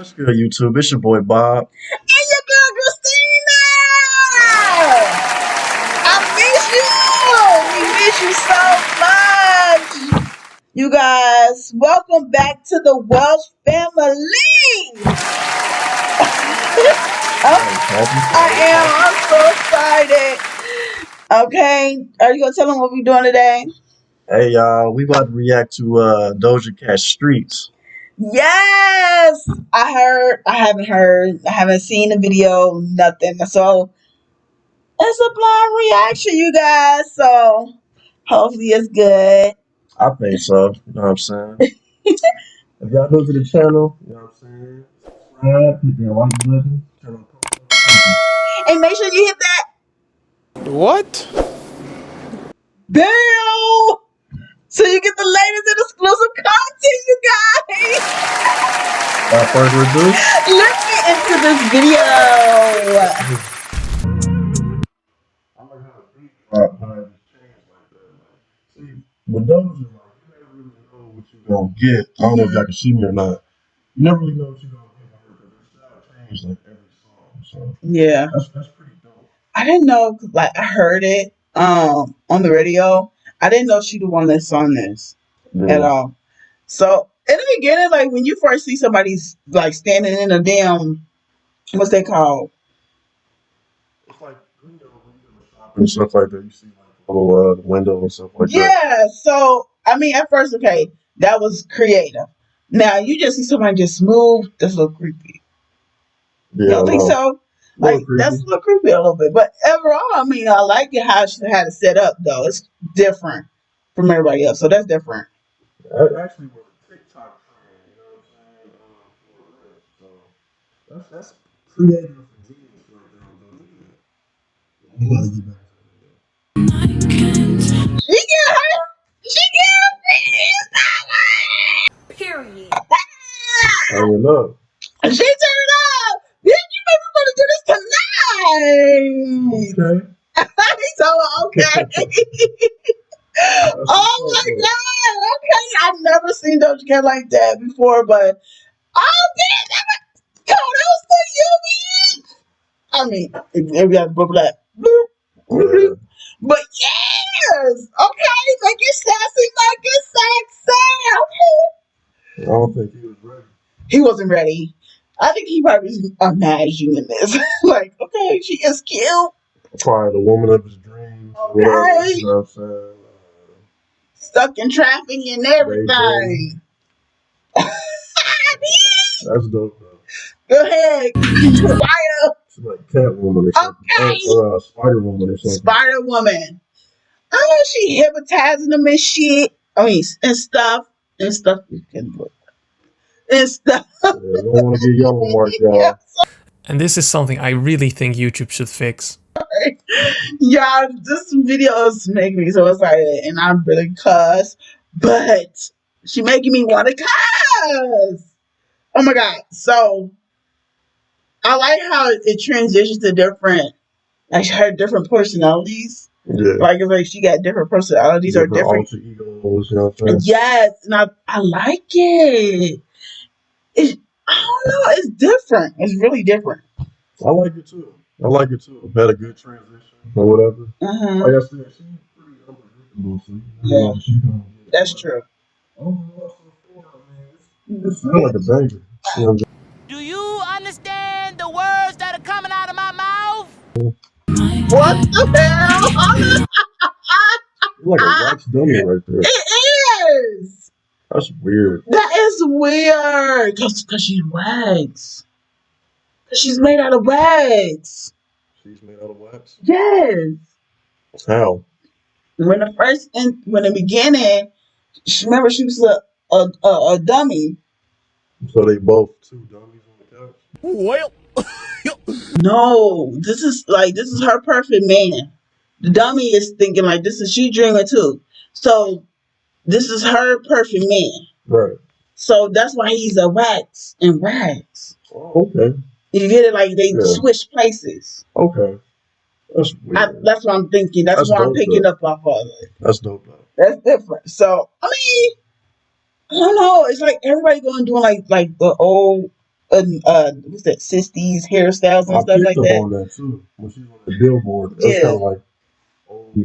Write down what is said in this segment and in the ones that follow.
What's good, YouTube? It's your boy Bob. And your girl Christina! I miss you! We miss you so much! You guys, welcome back to the Welch family! I'm so excited. Okay, are you gonna tell them what we're doing today? Hey, y'all, we about to react to Doja Cat Streets. Yes! I haven't seen the video, nothing. So it's a blind reaction, you guys. So hopefully it's good. I think so. You know what I'm saying? If y'all new to the channel, you know what I'm saying? Subscribe, hit that like button, turn on post notifications. And make sure you hit that What? bell so you get the latest and exclusive content, you guys. Without further ado, Let's get into this video. I like how the beat drop, how it just changed like that. See, with Doja, like, you never really know what you're gonna get. I don't know if y'all can see me or not. You never really know what you're gonna get from her because her style changes like every song. So Yeah, that's pretty dope. I didn't know, like I heard it on the radio. I didn't know she the one that sung this at all. So in the beginning, like when you first see somebody's like standing in a damn, what's that called? It's like when you go shop and stuff like that. You see like little window and stuff like that. Yeah. So I mean, at first, okay, that was creative. Now you just see somebody just smooth. That's a little creepy. You Yeah, don't think so? Like that's a little creepy a little bit. But overall, I mean, I like it how she had it set up though. It's different from everybody else, so that's different. That actually was a TikTok trend. You know what I'm saying? For this, so that's creative and genius right there on Doja Cat. I'm gonna get back She get her. She get her. Period. to that. Turn it up. She turned it up. Bitch, you made me want to do this tonight. Okay. He told her, okay. Oh my god. Okay. I've never seen Doja Cat like that before, but oh bitch, that was so yummy. I mean, if we have to bubble that. But yes, okay, make it sassy, make it sexy. Okay. I don't think he was ready. He wasn't ready. I think he probably was imagining this. Like, okay, she is cute. Probably the woman of his dreams. Okay. Whatever, you know what I'm saying? Stuck in traffic and everything. That's dope, though. Go ahead. Spider. She's like Catwoman or something. Okay. Or Spider Woman or something. Spider Woman. Oh, she hypnotizing them and shit. I mean, and stuff. And stuff you can look. And stuff. Yeah, you don't want to get yellow mark, y'all. And this is something I really think YouTube should fix. Y'all, this video is making me so excited, and I'm really cuss, but she making me want to cuss. Oh my god! So I like how it transitions to different, like her different personalities. Yeah. Like it's like she got different personalities or different alter egos, you know what I'm saying? Yes, and I like it. I don't know. It's different. It's really different. I like it too. Had a good transition or whatever. Like I said, she's pretty unpredictable. So yeah, that's true. It's like a banger. You know what I'm saying? Do you understand the words that are coming out of my mouth? What the hell? You're like a wax dummy right there. It is. That's weird. That is weird. Because she's wax. Because she's made out of wax. She's made out of wax? Yes. How? When the beginning, remember she was a dummy. So they both two dummies on the couch? Well. No, this is her perfect man. The dummy is thinking like she dreaming too. So this is her perfect man. Right. So that's why he's a wax and wax. Oh, okay. You get it? Like they switch places. Okay. That's weird. That's what I'm thinking. That's why I'm picking up off of it. That's dope though. That's different. So I mean, I don't know. It's like everybody going doing like the old what's that, 60s hairstyles and I stuff picked like up that. on that too when she was on the billboard. That's kind Yeah, of like old,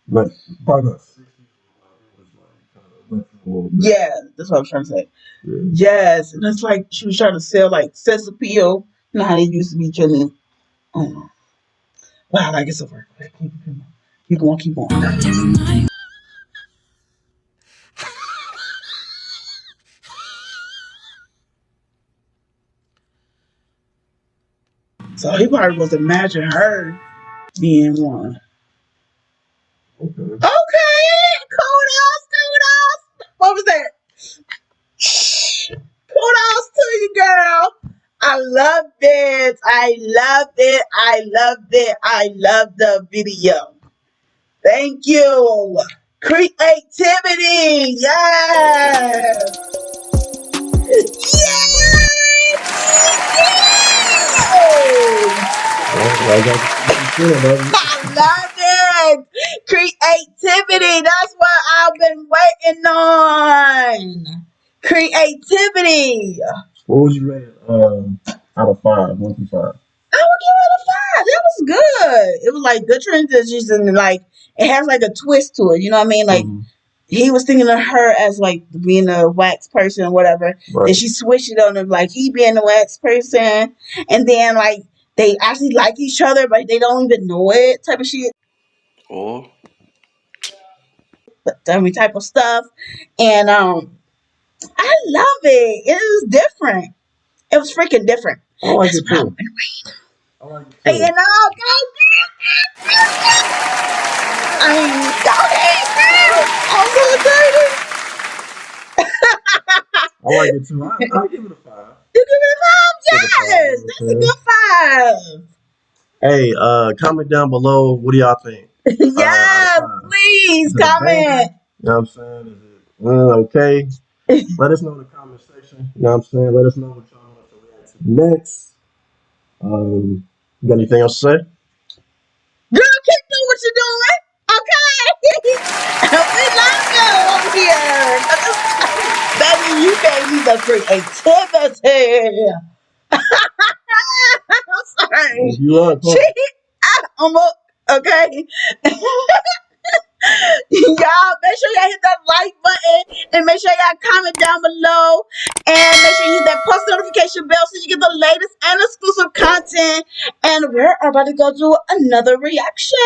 like probably not 60s. It was like kind of retro a little bit. yeah, that's what I'm trying to say. Yeah. Yes, and it's like she was trying to sell like sex appeal. You know how they used to be killing. Oh, wow, like it's over. Okay, keep going, keep going. So he probably was imagine her being one. Okay. Okay, kudos, kudos. What was that? Kudos to you, girl. I love it. I love it. I love it. I love the video. Thank you. Creativity. Yes. Yes. Well, I got to see some shit about it. I love it. Creativity. That's what I've been waiting on. Creativity. What would you rate it out of 5, 1 through 5? I would give it a 5. That was good. It was like good transitions and like it has like a twist to it. You know what I mean? Like Mm-hmm. he was thinking of her as like being a wax person or whatever. Right. Then she switched it on him like he being a wax person, and then like they actually like each other, but they don't even know it type of shit. Or I mean, type of stuff. And I love it. It was different. It was freaking different. I like That's it what I've too. been I like it reading. too. And I mean, go ahead, girl. I'm so excited. I like it too. I give it a 5. You give it a Give it a 5. five? You know Yes, what that's a I'm saying? good 5. Hey, comment down below. What do y'all think? Out of Yes, 5. please Is it a banger? comment. You know what I'm saying? Is it okay? Let us know in the comment section. You know what I'm saying? Let us know what y'all want us to react to next. You got anything else to say? Girl, keep doing what you're doing. Okay. We love you over here. Baby, you gave me the creativity. I'm sorry. You are, She, Paul. I'm up. Okay. Y'all, make sure y'all hit that like button and make sure y'all comment down below and make sure you hit that post notification bell so you get the latest and exclusive content. And we're about to go do another reaction.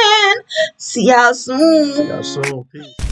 See y'all soon. See y'all soon. Peace.